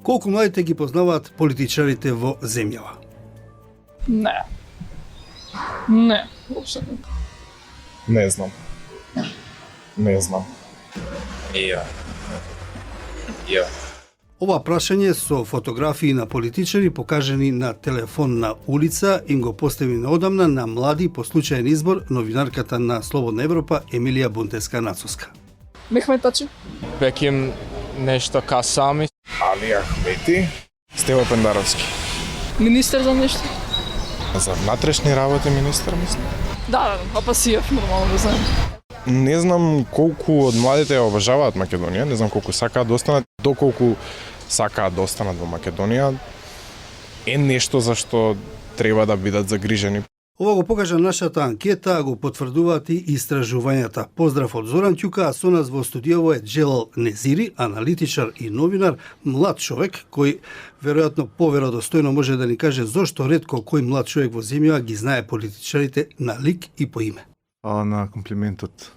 Колку младите ги познаваат политичарите во земјава? Не. Не, воопшто не. Не знам. Не знам. Ја. Ја. Ова прашање со фотографии на политичари покажани на телефонна улица им го постави наодамна на млади по случаен избор новинарката на Слободна Европа Емилија Бунтеска-Нацовска. Мехмет Тачи? Беким нешто Касами. Али Ахмети, Стево Пендаровски. Министер за нешто? За внатрешни работи министар, мислам. Да, Апасиев, нормално го знам. Не знам колку од младите ја обожаваат Македонија, не знам колку сакаат да останат, доколку сакаат да останат во Македонија, е нешто за што треба да бидат загрижени. Ова го покажа нашата анкета, а го потврдуваат и истражувањата. Поздрав од Зоран Ќука, а со нас во студиово е Джелал Незири, аналитичар и новинар, млад човек кој веројатно поверодостојно може да ни каже зошто ретко кој млад човек во земјава ги знае политичарите на лик и по име. На комплиментот.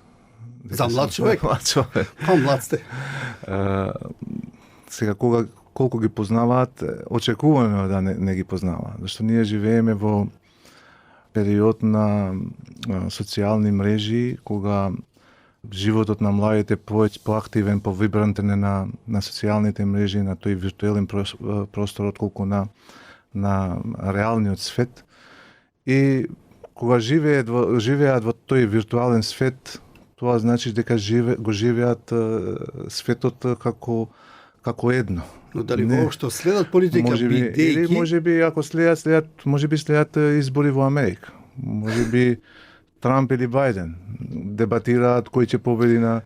За млад човек? Млад човек. Па млад сте. Сега, колку ги познаваат, очекувано да не ги познаваат. Зашто ние живееме во период на социјални мрежи, кога животот на младите поактивен, повибрантен на социјалните мрежи, на тој виртуелен простор, отколку на реалниот свет. И кога живеат во тој виртуален свет, тоа значи дека го живеат светот како едно. Но дали воопшто следат политика бидејќи? Или можеби ако следат избори во Америка. Можеби Трамп или Бајден дебатираат кој ќе победи на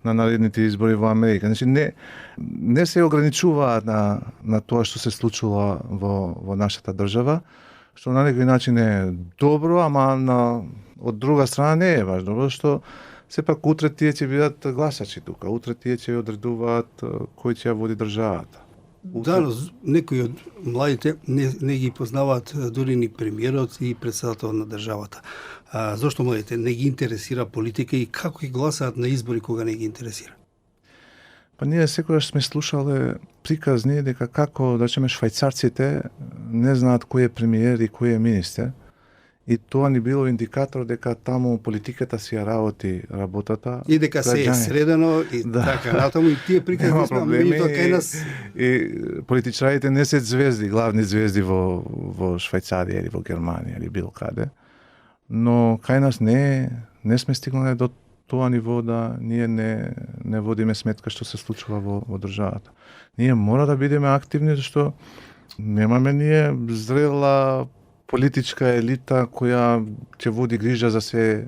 наредните избори во Америка. Значи не се ограничуваат на тоа што се случува во нашата држава, што на некој начин е добро, ама од друга страна не е баш добро, што сепак утре тие ќе бидат гласачи тука, утре тие ќе одредуваат кој ќе ја води државата. Да, некои од младите не ги познаваат дури ни премиерот и председател на државата. Зошто младите не ги интересира политика и како ги гласаат на избори кога не ги интересира? Па ние секогаш сме слушале приказни дека како, да речеме, швајцарците не знаат кој е премиер и кој е министер. И тоа ни било индикатор дека таму политиката си ја работата. И дека се е средено и така натаму и тие приказни сме меѓутоа кај нас. И политичарите не се звезди, главни звезди во Швајцарија или во Германија или било каде. Но кај нас не сме стигнале до тоа ниво да ние не водиме сметка што се случува во државата. Ние мора да бидеме активни зашто немаме ние зрела политичка елита која ќе води грижа за се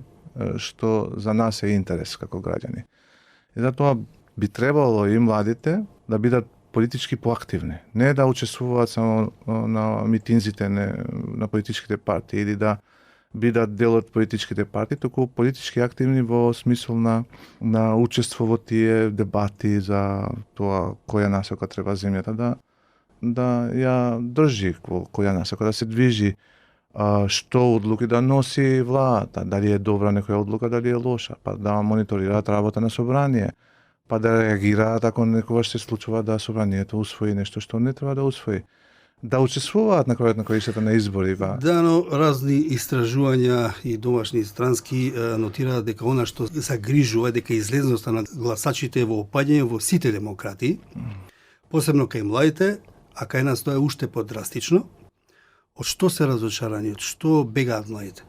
што за нас е интерес како граѓани. И затоа би требало и младите да бидат политички поактивни, не да учествуваат само на митинзите на политичките партии или да бидат дел од политичките партии, туку политички активни во смисол на учество во тие дебати за тоа која насока треба земјата да ја држи, која насока да се движи, што одлуки да носи владата, дали е добра некоја одлука, дали е лоша, па да мониторираат работа на собрание, па да реагираат ако некогаш се случува да собранието усвои нешто што не треба да усвои. Да учествуваат на крајот на краиштата на избори. Да, но разни истражувања и домашни и странски нотираат дека она што загрижува дека излезноста на гласачите е во опаѓање во сите демократии, посебно кај младите, а кај нас тоа е уште подрастично. Од што се разочарани, од што бегаат младите?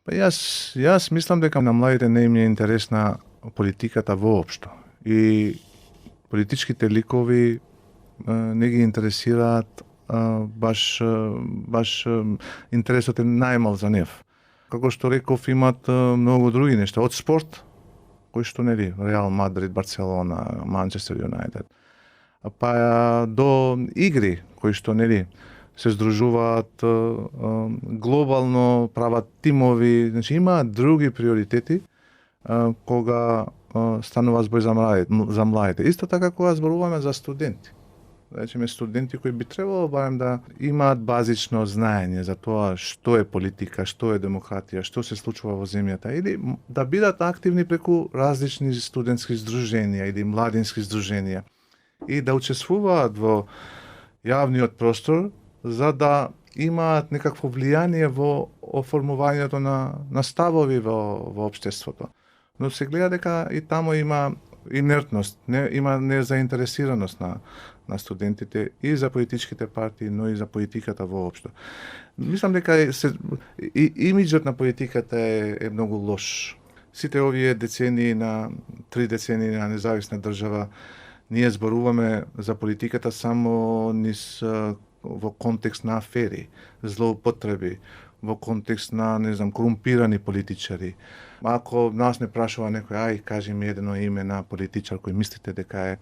Па јас мислам дека на младите не им е интересна политиката воопшто. И политичките ликови не ги интересираат баш интересот е најмал за нив. Како што реков, имат многу други нешта, од спорт, кој што нели, Реал Мадрид, Барселона, Манчестер Юнајтед, па до игри кои што нели се здружуваат глобално, прават тимови, значи имаат други приоритети кога станува збор за младите. Исто така кога зборуваме за студенти. Речеме студенти кои би требало барем да имаат базично знаење за тоа што е политика, што е демократија, што се случува во земјата, или да бидат активни преку различни студентски здруженија или младински здруженија. и да учествуваат во јавниот простор за да имаат некакво влијание во оформувањето на ставови во општеството. Но се гледа дека и тамо има инертност, има незаинтересираност на студентите и за политичките партии, но и за политиката воопшто. Мислам дека имиджот на политиката е многу лош. Сите овие децении три децении на независна држава, ние зборуваме за политиката само во контекст на афери, злоупотреби, во контекст на, корумпирани политичари. Ако нас не прашува некој, кажи ми едно име на политичар кој мислите дека е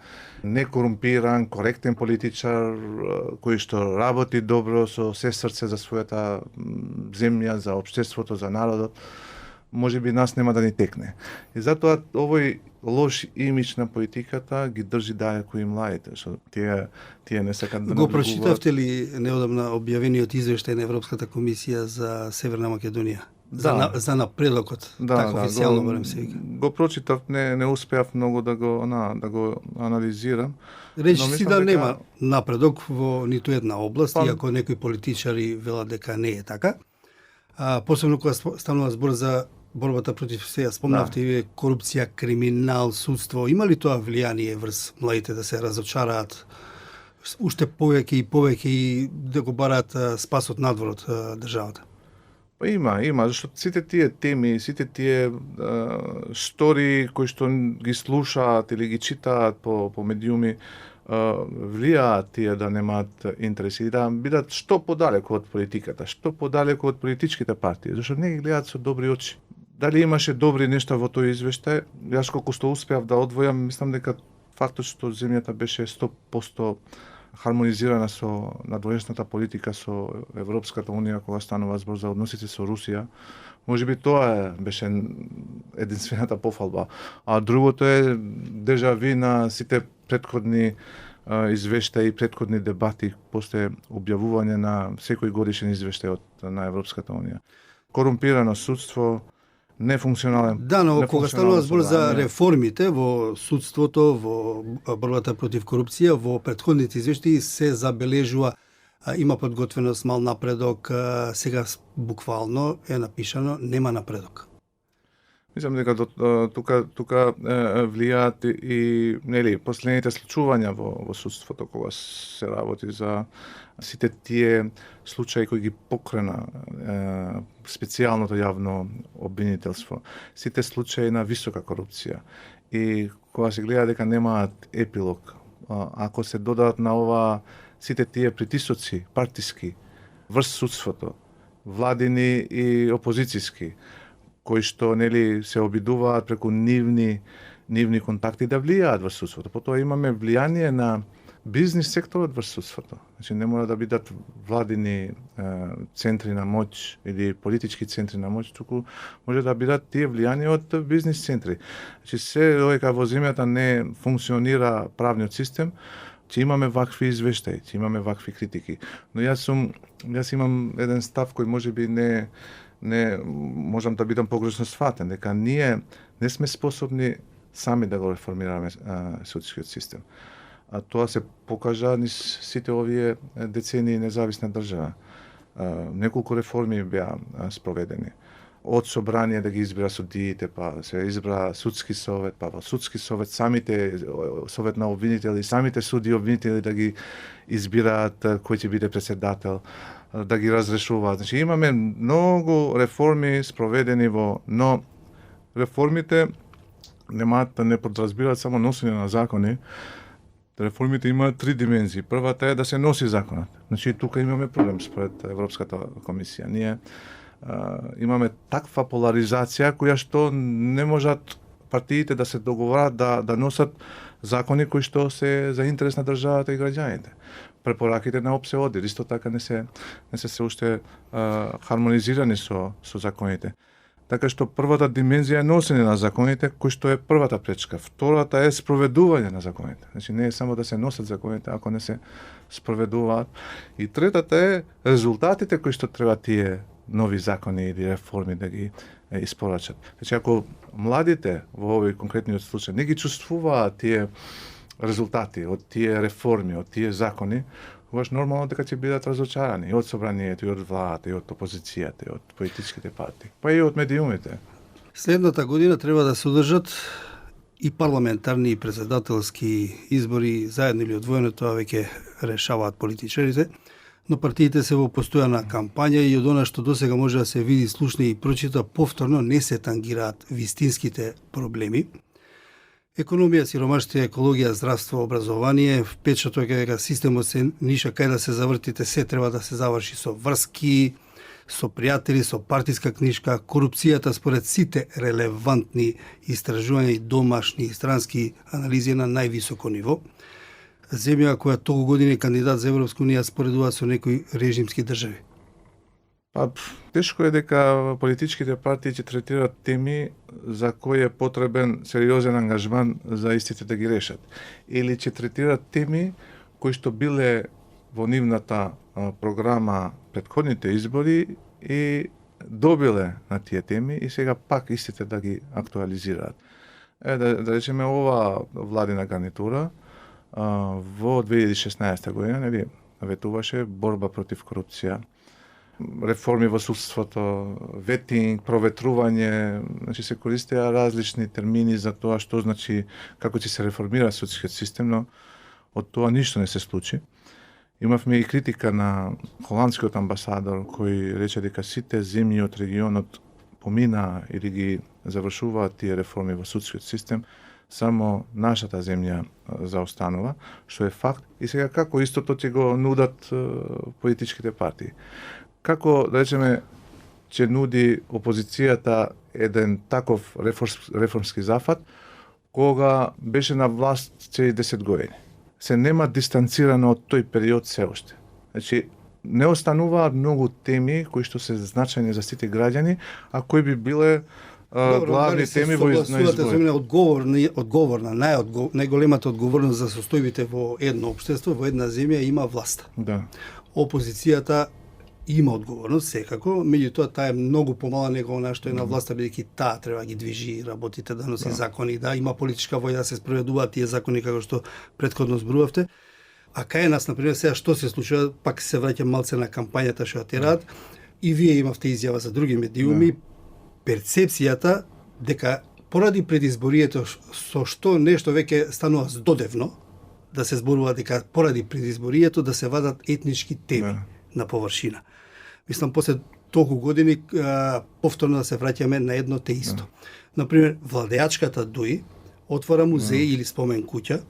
некорумпиран, коректен политичар, кој што работи добро со се срце за својата земја, за општеството, за народот, може би нас нема да ни текне. И затоа овој лош имидж на политиката ги држи далеко и младите, што тие не сакат да Го прочитавте ли неодамна објавениот извештај на Европската комисија за Северна Македонија? Да. За напредокот, така официјално барем се вика. Го прочитав, не успеав многу да го анализирам. Речи но си мислам да дека нема напредок во ниту една област, Па- иако некои политичари велат дека не е така. Посебно кога станува збор за борбата против, сега спомнавте и корупција, криминал, судство. Има ли тоа влијание врз младите да се разочараат уште повеќе и да го бараат спасот надвор од државата? Па има, зашто сите тие теми, сите тие стори кои што ги слушаат или ги читаат по медиуми, влијаат тие да немаат интереси и да бидат што подалеку од политиката, што подалеку од политичките партии, зашто не ги гледаат со добри очи. Дали имаше добри нешта во тој извештај? Јас колку што успеав да одвојам, мислам дека фактот што земјата беше 100% хармонизирана со надворешната политика со Европската унија кога станува збор за односите со Русија, можеби тоа беше единствената пофалба. А другото е дежави на сите претходни извештаи, претходни дебати после објавување на секој годишен извештај на Европската унија. Корумпирано судство, нефункционален. Да, но кога станува збор за собрание. реформите во судството, во борбата против корупција, во претходните извештаи се забележува има подготвеност, мал напредок, сега буквално е напишано нема напредок. Мислам дека тука влијаат и последните случувања во судството кога се работи за сите тие случаи кои ги покрена специјалното јавно обвинителство, сите случаи на висока корупција и кога се гледа дека немаат епилог, ако се додадат на ова сите тие притисоци партиски врз судството, владини и опозицијски, кои што се обидуваат преку нивни контакти да влијаат во судството. Потоа имаме влијание на бизнис секторот врз судството. Значи не мора да бидат владини центри на моќ или политички центри на моќ, туку може да бидат тие влијани од бизнис центри. Значи се додека во земјата не функционира правниот систем, ќе имаме вакви извештаи, ќе имаме вакви критики. Но јас имам еден став кој можеби не можам да бидам погрешно сватен, дека ние не сме способни сами да го реформираме судскиот систем. А тоа се покажа низ сите овие децении независна држава. Неколку реформи беа спроведени. Од собрание да ги избира судиите, па се избра судски совет, па во судски совет самите совет на обвинители, самите суди обвинители да ги избираат кој ќе биде председател, да ги разрешуваат. Значи имаме многу реформи спроведени но реформите не подразбираат само носење на закони. Реформите имаат три димензии. Првата е да се носи законот. Значи тука имаме проблем според Европската комисија. Ние имаме таква поларизација која што не можат партиите да се договорат да носат закони кои што се за интерес на државата и граѓаните. Препораките на ОПСЕ исто така не се уште хармонизирани со законите. Така што првата димензија е носење на законите, кој што е првата пречка. Втората е спроведување на законите. Значи не е само да се носат законите, ако не се спроведуваат. И третата е резултатите кои што треба тие нови закони или реформи да ги испорачат. Значи ако младите во овој конкретниот случај не ги чувствуваат тие резултати од тие реформи, од тие закони, тогаш нормално дека ќе бидат разочарани и од собранието, и од владата, и од опозицијата, и од политичките партии, па и од медиумите. Следната година треба да се одржат и парламентарни и председателски избори заедно или одвоено, тоа веќе решаваат политичарите, но партиите се во постојана кампања и од она што досега може да се види, слушне и прочита, повторно не се тангираат вистинските проблеми. Економија, сиромаштија, екологија, здравство, образование, впечаток е дека системот се ниша кај да се завртите, се треба да се заврши со врски, со пријатели, со партиска книжка, корупцијата според сите релевантни истражувања и домашни и странски анализи на највисоко ниво. Земја која толку години кандидат за Европска унија споредува со некои режимски држави. Па, тешко е дека политичките партии ќе третираат теми за кои е потребен сериозен ангажман за истите да ги решат. Или ќе третираат теми кои што биле во нивната програма предходните избори и добиле на тие теми и сега пак истите да ги актуализираат. Да речеме, ова владина гарнитура во 2016 година, нели, ветуваше борба против корупција, реформи во судството, ветинг, проветрување, значи се користеа различни термини за тоа што значи како ќе се реформира судскиот систем, но од тоа ништо не се случи. Имавме и критика на холандскиот амбасадор кој рече дека сите земји од регионот помина или ги завршуваат тие реформи во судскиот систем, само нашата земја заостанува, што е факт. И сега како истото ќе го нудат политичките партии? Како, да речеме, ќе нуди опозицијата еден таков реформски зафат, кога беше на власт цели 10 години? Се нема дистанцирано од тој период се уште. Значи, не остануваат многу теми кои што се значајни за сите граѓани, а кои би биле главни теми во избори. Одговорна, најголемата одговорност за состојбите во едно општество, во една земја има власта. Да. Опозицијата има одговорност секако, меѓутоа таа е многу помала него она што е на власта, бидејќи таа треба да ги движи работите, да носи закони, да има политичка воља да се спроведуваат тие закони како што претходно зборувавте. А кај нас, например, сега што се случува, пак се враќам малце на кампањата што ја терат, и вие имавте изјава за други медиуми, перцепцијата дека поради предизборието со што нешто веќе станува здодевно, да се зборува дека поради предизборието да се вадат етнички теми на површина. Мислам, после толку години повторно да се враќаме на едно те исто. Например, владеачката ДУИ отвора музеј или спомен куќа,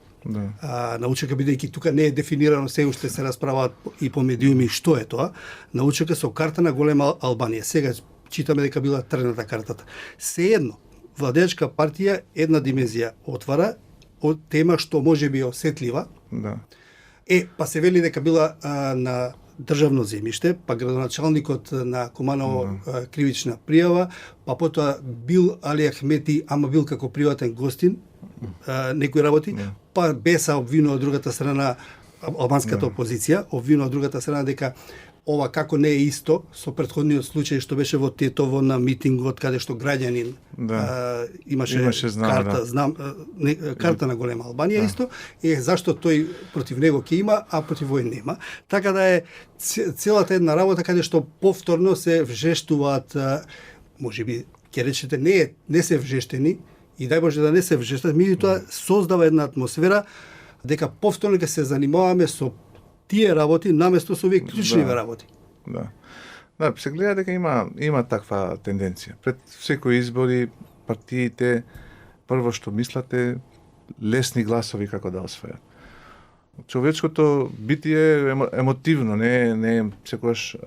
научека, бидејќи тука не е дефинирано, се уште се расправаат и по медиуми што е тоа, научека со карта на голема Албанија. Сега читаме дека била тргната картата. Сеедно, владеачка партија една димензија отвара од тема што може би е осетлива. Да. Па се вели дека била на државно земјиште, па градоначалникот на Куманово кривична пријава, па потоа бил Али Ахмети, ама бил како приватен гостин, некои работи, па Беса обвинува од другата страна, албанската опозиција, обвинува од другата страна дека ова како не е исто со претходниот случај што беше во Тетово на митингот каде што граѓанин имаше карта, карта на голема Албанија исто, зашто тој против него ќе има, а против овој нема. Така да е целата една работа каде што повторно се вжештуваат, можеби ќе речете не се вжештени и дај Боже да не се вжештат, меѓутоа создава една атмосфера дека повторно ќе се занимаваме со тие работи наместо со овие клучниви работи. Да, се гледа дека има таква тенденција. Пред секои избори партиите прво што мислате лесни гласови како да освојат. Човечкото битие е емотивно, не е секогаш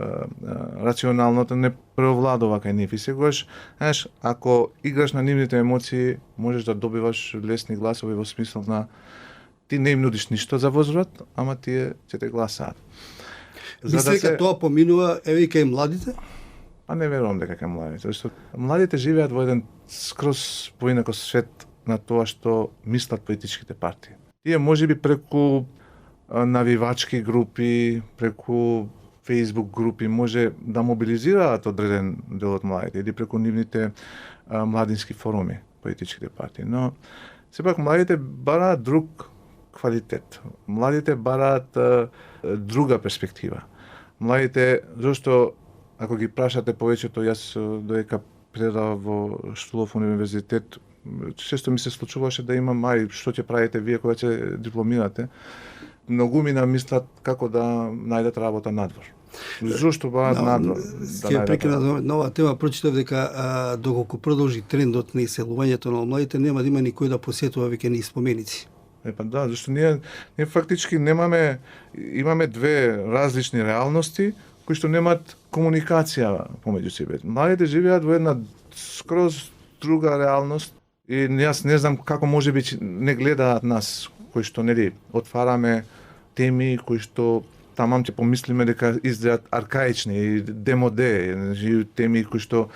рационалното не преовладува кај нив и секогаш, знаеш, ако играш на нивните емоции, можеш да добиваш лесни гласови во смисла на ти не им нудиш ништо за возврат, ама тие ќе те гласаат. Мисли дека тоа поминува и кај младите? Па не верувам дека кај младите, зашто младите живеат во еден скроз поинако свет на тоа што мислат политичките партии. Тие можеби преку навивачки групи, преку Facebook групи може да мобилизираат одреден дел од младите или преку нивните младински форуми политичките партии, но сепак младите бараат друг квалитет. Младите бараат друга перспектива. Младите, зашто ако ги прашате повеќето, јас додека предавав во Штулов универзитет, често ми се случуваше да имам, што ќе правите вие кога ќе дипломирате? Многумина мислат како да најдат работа надвор. Зошто бараат надвор? Ќе прекинам на оваа тема, прочитав дека доколку продолжи трендот на иселувањето на младите, нема да има никој да посетува веќе ни споменици. Да, зашто ние фактички имаме две различни реалности кои што немаат комуникација помеѓу себе. Младите живеат во една скроз друга реалност и јас не знам како можеби не гледаат нас, кои што нели отвараме теми кои што тамам ќе помислиме дека изгледат аркаични и демоде, теми кои што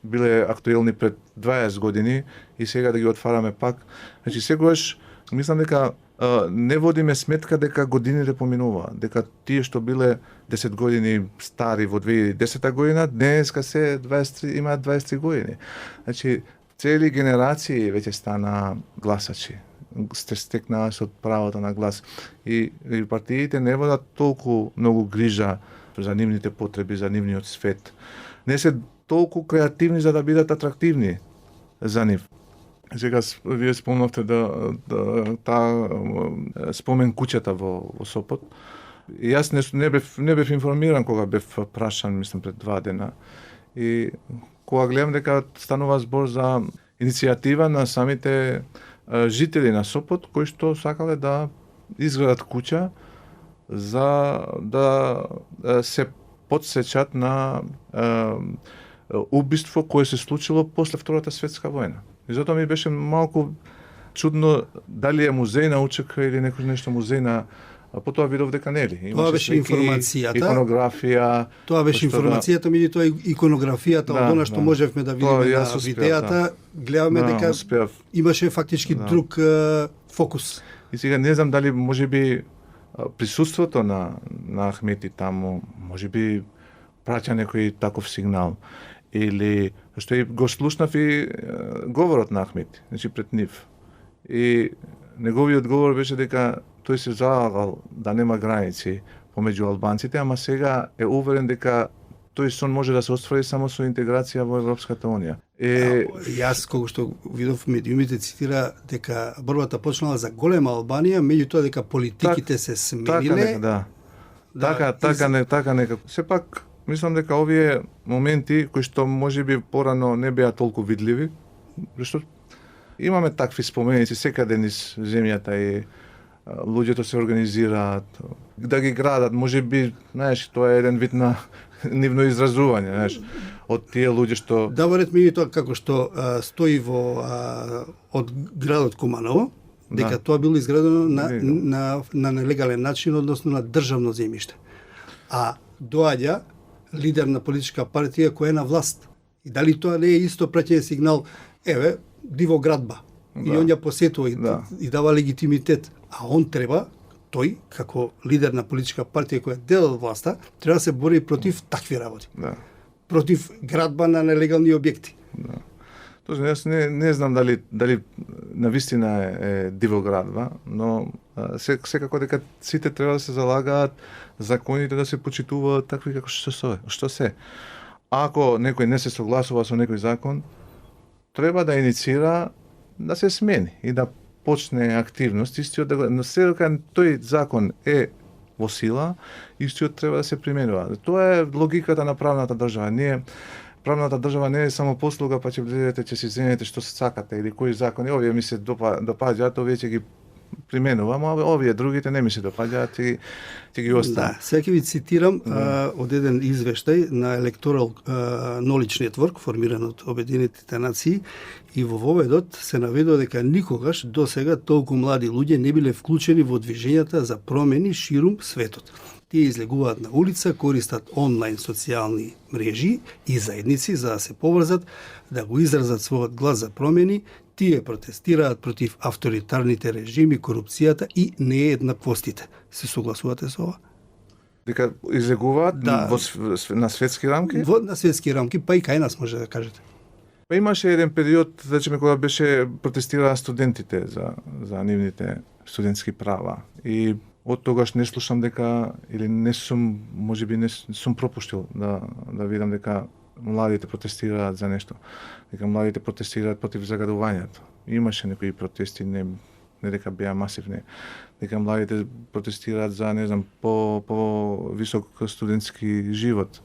биле актуелни пред 20 години и сега да ги отвараме пак. Значи секогаш мислам дека не водиме сметка дека годините поминуваат, дека тие што биле 10 години стари во 2010 година, денеска се 23, имаат 23 години. Значи, цели генерации веќе стана гласачи, стекнаа со правото на глас. И партиите не водат толку многу грижа за нивните потреби, за нивниот свет. Не се толку креативни за да бидат атрактивни за нив. Сега вие спомнавте таа спомен куќата во Сопот. И јас не бев информиран кога бев прашан, мислам пред 2 дена. И кога гледам дека станува збор за иницијатива на самите жители на Сопот кои што сакале да изградат куќа за да се потсечат на убиство кое се случило после Втората светска војна. И затоа ми беше малку чудно дали е музеј на УЧК или некој нешто музеј на потоа видов дека нели. Тоа беше информацијата. Иконографија. Тоа беше информацијата, меѓутоа иконографијата од она што можевме да видиме на видеата, гледаме дека имаше фактички друг фокус. И сега не знам дали можеби присуството на Ахмети таму, можеби праќа некој таков сигнал. Или што и го слушнав и говорот на Ахмети, значи пред нив. И неговиот говор беше дека тој се залагал да нема граници помеѓу албанците, ама сега е уверен дека тој сон може да се оствари само со интеграција во Европската унија. Јас кога што видов медиумите цитира дека борбата почнала за голема Албанија, меѓутоа дека политиките се смениле. Така нека. Сепак мислам дека овие моменти кои што можеби порано не беа толку видливи, зашто имаме такви споменици секаде низ земјата и луѓето се организираат да ги градат, можеби, знаеш, тоа е еден вид на нивно изразување, знаеш, од тие луѓе што Да, во ред тоа како што стои во од градот Куманово, дека тоа било изградено на нелегален начин, односно на државно земјиште. А доаѓа лидер на политичка партија која е на власт. И дали тоа не е исто праќање сигнал, еве, диво градба. И он ја посетува и дава легитимитет. А он треба, тој, како лидер на политичка партија која дел од власта, треба да се бори против такви работи. Против градба на нелегални објекти. Точно, јас не знам дали навистина е диво градба, но секако дека сите треба да се залагаат законите да се почитуваат такви како што се. Ако некој не се согласува со некој закон, треба да инициира да се смени и да почне активност, истиот да го, но се дека тој закон е во сила, истиот треба да се применува. Тоа е логиката на правната држава. Правната држава не е само послуга, па ќе влезете, ќе си земете што сакате или кои закони, овие ми се допаѓаат, овие ќе ги применувам, а овие другите не ми се допаѓаат и ќе ги оставам. Да, сега ќе ви цитирам од еден извештај на Electoral Knowledge Network, формиран од Обединетите нации, и во воведот се наведува дека никогаш до сега толку млади луѓе не биле вклучени во движењата за промени ширум светот. Тие излегуваат на улица, користат онлайн социјални мрежи и заедници за да се поврзат, да го изразат својот глас за промени. Тие протестираат против авторитарните режими, корупцијата и нееднаквостите. Се согласувате со ова? Дека излегуваат на светски рамки? На светски рамки, па и кај нас може да кажете. Па имаше еден период, речеме, кога беше протестираа студентите за нивните студентски права. И од тогаш не слушам дека, или не сум, можеби не сум пропуштил да видам дека младите протестираат за нешто. Дека младите протестираат против загадувањето. Имаше некои протести, не дека беа масивни. Дека младите протестираат за, не знам, по висок студентски живот,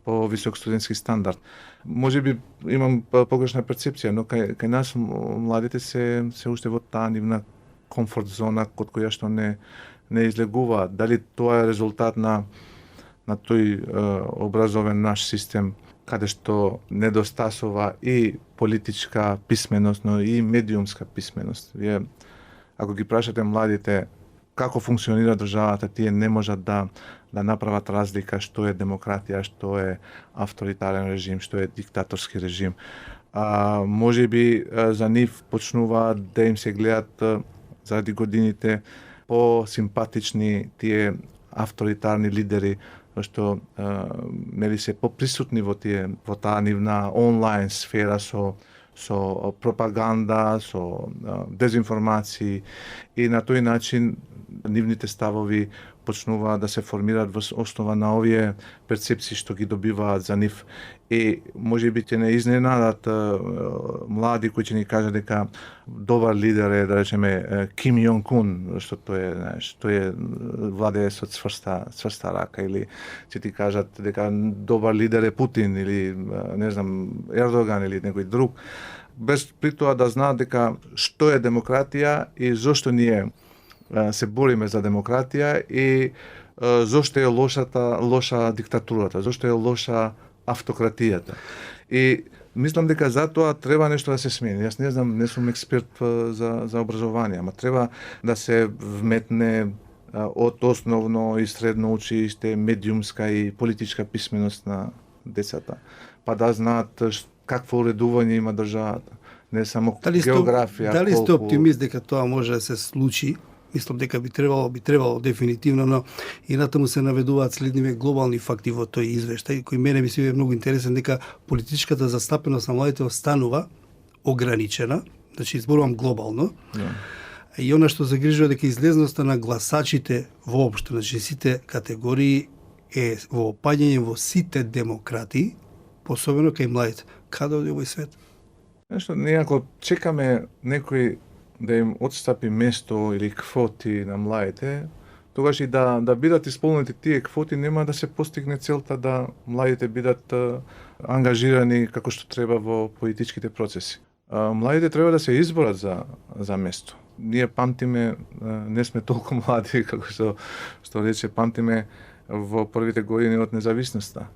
по висок студентски стандард. Можеби имам погрешна перцепција, но кај нас младите се уште во таа нивна комфорт зона од која што не излегуваат. Дали тоа е резултат на тој образовен наш систем, каде што недостасува и политичка писменост, но и медиумска писменост. Вие, ако ги прашате младите како функционира државата, тие не можат да направат разлика што е демократија, што е авторитарен режим, што е диктаторски режим. Може би за нив почнуваат да им се гледат заради годините по-симпатични тие авторитарни лидери, што нели се поприсутни во таа нивна онлайн сфера со пропаганда, со дезинформации, и на тој начин нивните ставови почнуваат да се формираат во основа на овие перцепции што ги добиваат за нив. И можеби ќе не изненадат млади кои ќе ни кажат дека добар лидер е, да речеме, Ким Јонг Ун, што тој е владее со цврста рака, или ќе ти кажат дека добар лидер е Путин, или не знам, Ердоган или некој друг, без при тоа да знаат дека што е демократија и зошто ние се бориме за демократија и зошто е лоша диктатурата, зошто е лоша автократијата. И мислам дека затоа треба нешто да се смени. Јас не знам, не сум експерт за образование, ама треба да се вметне од основно и средно училиште медиумска и политичка писменост на децата, па да знаат какво уредување има државата, не само географија. Дали сте оптимист дека тоа може да се случи? Мислам дека би требало дефинитивно, но и натаму се наведуваат следниве глобални факти во тој извештај, кој мене ми се е многу интересен, дека политичката застапеност на младите останува ограничена, значи изборувам глобално. И она што загрижува дека излезноста на гласачите воопшто, значи сите категории е во опаѓање во сите демократи, посебно кај младите. Каде оди овој свет? Нешто, ние ако чекаме некој да им отстапи место или квоти на младите, тогаш и да бидат исполнети тие квоти, нема да се постигне целта да младите бидат ангажирани како што треба во политичките процеси. Младите треба да се изборат за место. Ние памтиме, не сме толку млади, како што рече, памтиме во првите години од независноста.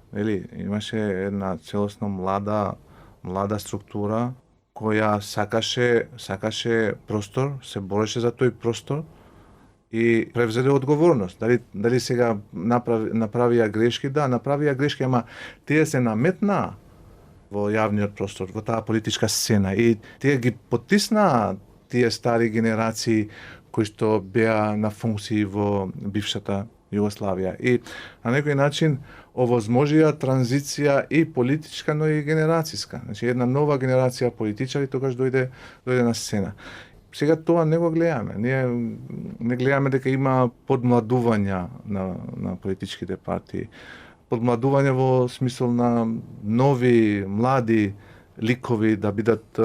Имаше една целосно млада структура која сакаше простор, се бореше за тој простор и превзеде одговорност. Дали сега направија грешки? Да, направија грешки, ама тие се наметнаа во јавниот простор, во таа политичка сцена, и тие ги потиснаа тие стари генерации кои што беа на функции во бившата Југославија. И на некој начин овозможија транзиција и политичка, но и генерацијска. Значи една нова генерација политичари тогаш дојде на сцена. Сега тоа не го гледаме. Ние не гледаме дека има подмладување на политичките партии. Подмладување во смисол на нови, млади ликови да бидат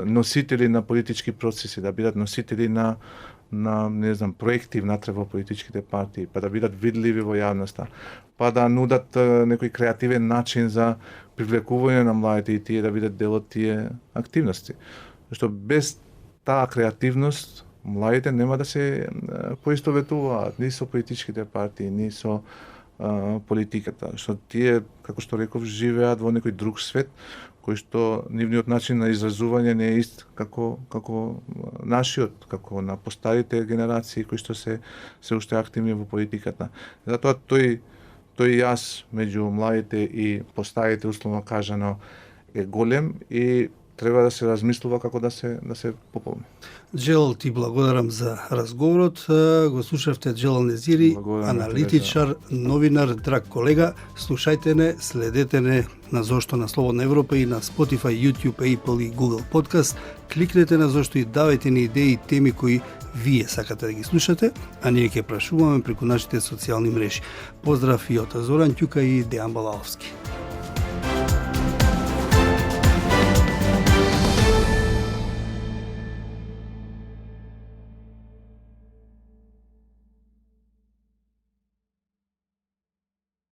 носители на политички процеси, да бидат носители на не знам, проекти внатре во политичките партии, па да бидат видливи во јавноста, па да нудат некој креативен начин за привлекување на младите и тие да бидат дел од тие активности. Зашто без таа креативност младите нема да се поистоветуваат ни со политичките партии, ни со политиката, што тие, како што реков, живеат во некој друг свет, кој што нивниот начин на изразување не е ист како нашиот, како на постарите генерации кои што се уште активни во политиката. Затоа тој јас меѓу младите и постарите, условно кажано, е голем, и треба да се размислува како да се пополни. Джелал, ти благодарам за разговорот. Го слушавте Джелал Незири, Благодарам на тебе аналитичар, новинар, драг колега. Слушајте не, следете не на Зошто на Слободна Европа и на Spotify, YouTube, Apple и Google Podcast. Кликнете на Зошто и давајте ни идеи и теми кои вие сакате да ги слушате, а ние ќе прашуваме преку нашите социјални мрежи. Поздрав и од Зоран Ќука и Дејан Балаловски.